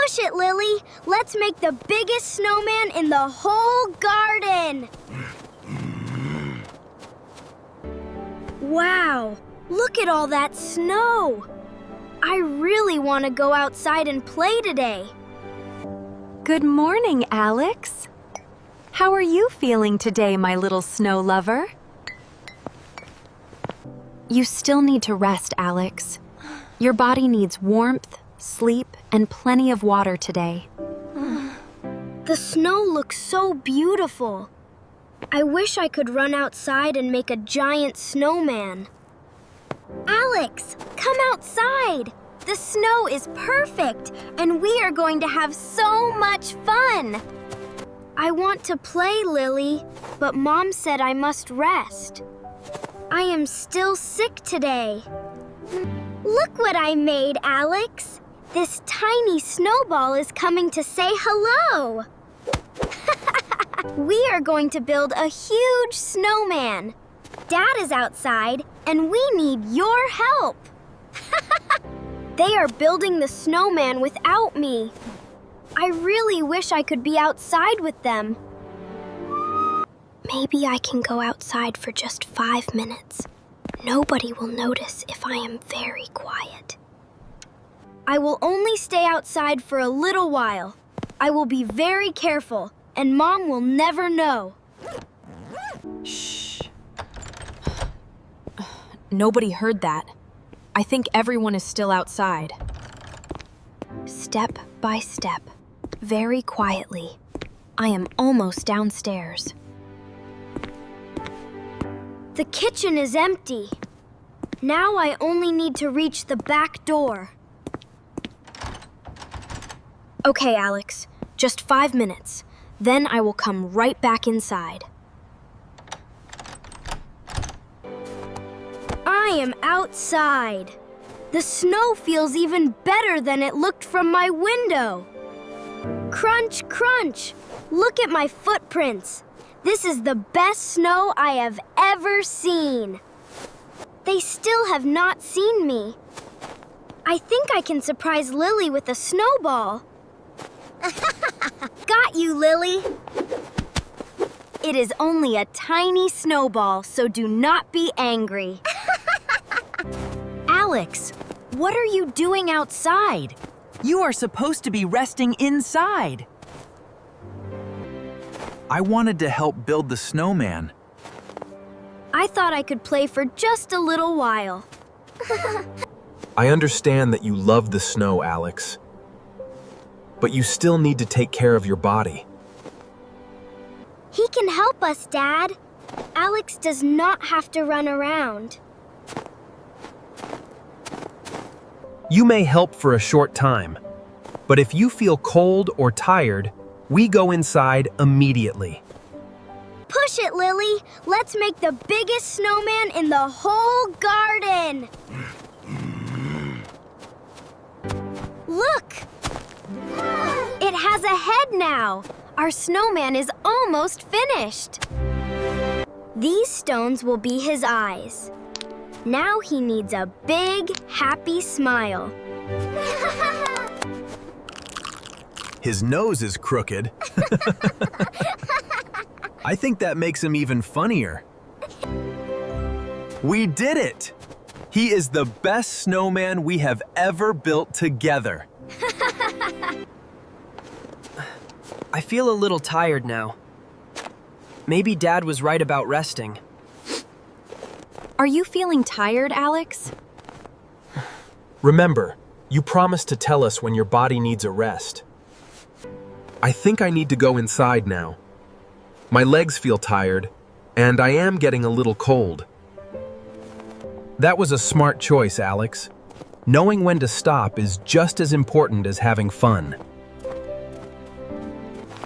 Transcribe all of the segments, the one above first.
Push it, Lily. Let's make the biggest snowman in the whole garden. Wow, look at all that snow. I really want to go outside and play today. Good morning, Alex. How are you feeling today, my little snow lover? You still need to rest, Alex. Your body needs warmth, sleep, and plenty of water today. The snow looks so beautiful. I wish I could run outside and make a giant snowman. Alex, come outside. The snow is perfect, and we are going to have so much fun. I want to play, Lily, but Mom said I must rest. I am still sick today. Look what I made, Alex. This tiny snowball is coming to say hello. We are going to build a huge snowman. Dad is outside, and we need your help. They are building the snowman without me. I really wish I could be outside with them. Maybe I can go outside for just 5 minutes. Nobody will notice if I am very quiet. I will only stay outside for a little while. I will be very careful, and Mom will never know. Shh. Nobody heard that. I think everyone is still outside. Step by step, very quietly, I am almost downstairs. The kitchen is empty. Now I only need to reach the back door. Okay, Alex, just 5 minutes. Then I will come right back inside. I am outside. The snow feels even better than it looked from my window. Crunch, crunch. Look at my footprints. This is the best snow I have ever seen. They still have not seen me. I think I can surprise Lily with a snowball. Got you, Lily. It is only a tiny snowball, so do not be angry. Alex, what are you doing outside? You are supposed to be resting inside. I wanted to help build the snowman. I thought I could play for just a little while. I understand that you love the snow, Alex. But you still need to take care of your body. He can help us, Dad. Alex does not have to run around. You may help for a short time, but if you feel cold or tired, we go inside immediately. Push it, Lily. Let's make the biggest snowman in the whole garden. Look! It has a head now. Our snowman is almost finished. These stones will be his eyes. Now he needs a big, happy smile. His nose is crooked. I think that makes him even funnier. We did it! He is the best snowman we have ever built together. I feel a little tired now. Maybe Dad was right about resting. Are you feeling tired, Alex? Remember, you promised to tell us when your body needs a rest. I think I need to go inside now. My legs feel tired, and I am getting a little cold. That was a smart choice, Alex. Knowing when to stop is just as important as having fun.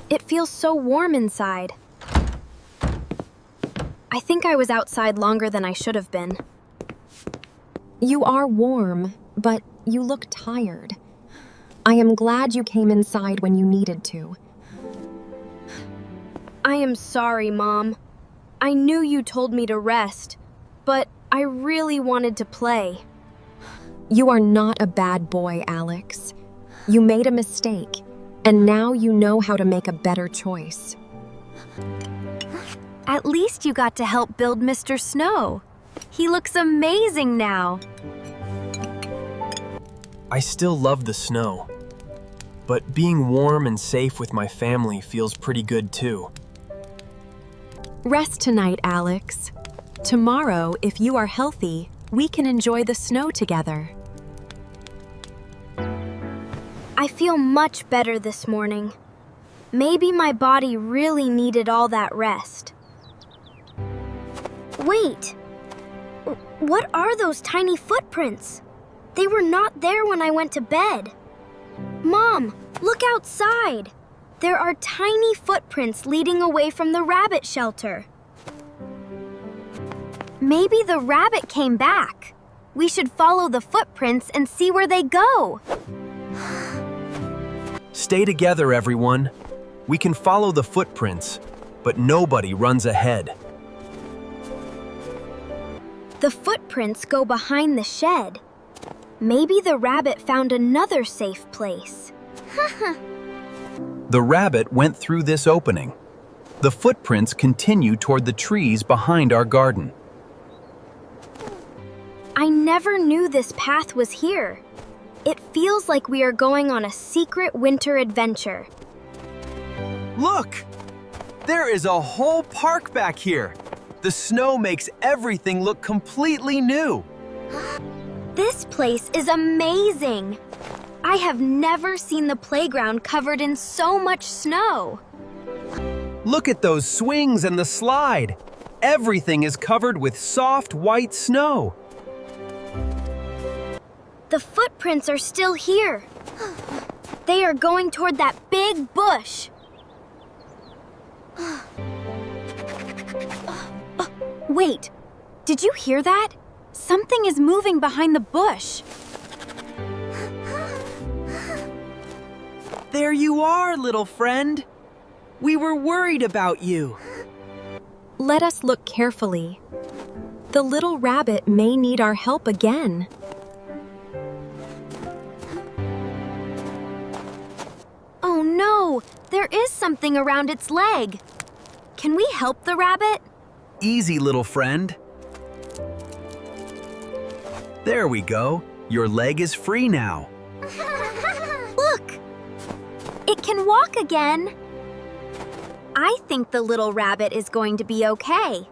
It feels so warm inside. I think I was outside longer than I should have been. You are warm, but you look tired. I am glad you came inside when you needed to. I am sorry, Mom. I knew you told me to rest, but I really wanted to play. You are not a bad boy, Alex. You made a mistake, and now you know how to make a better choice. At least you got to help build Mr. Snow. He looks amazing now. I still love the snow. But being warm and safe with my family feels pretty good too. Rest tonight, Alex. Tomorrow, if you are healthy, we can enjoy the snow together. I feel much better this morning. Maybe my body really needed all that rest. Wait! What are those tiny footprints? They were not there when I went to bed. Mom, look outside! There are tiny footprints leading away from the rabbit shelter. Maybe the rabbit came back. We should follow the footprints and see where they go. Stay together, everyone. We can follow the footprints, but nobody runs ahead. The footprints go behind the shed. Maybe the rabbit found another safe place. The rabbit went through this opening. The footprints continue toward the trees behind our garden. I never knew this path was here. It feels like we are going on a secret winter adventure. Look! There is a whole park back here. The snow makes everything look completely new. This place is amazing. I have never seen the playground covered in so much snow. Look at those swings and the slide. Everything is covered with soft white snow. The footprints are still here. They are going toward that big bush. Wait, did you hear that? Something is moving behind the bush. There you are, little friend. We were worried about you. Let us look carefully. The little rabbit may need our help again. Oh no, there is something around its leg. Can we help the rabbit? Easy, little friend. There we go. Your leg is free now. Look! It can walk again. I think the little rabbit is going to be okay.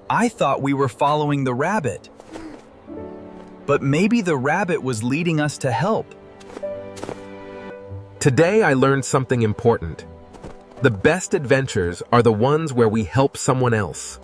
I thought we were following the rabbit. But maybe the rabbit was leading us to help. Today I learned something important. The best adventures are the ones where we help someone else.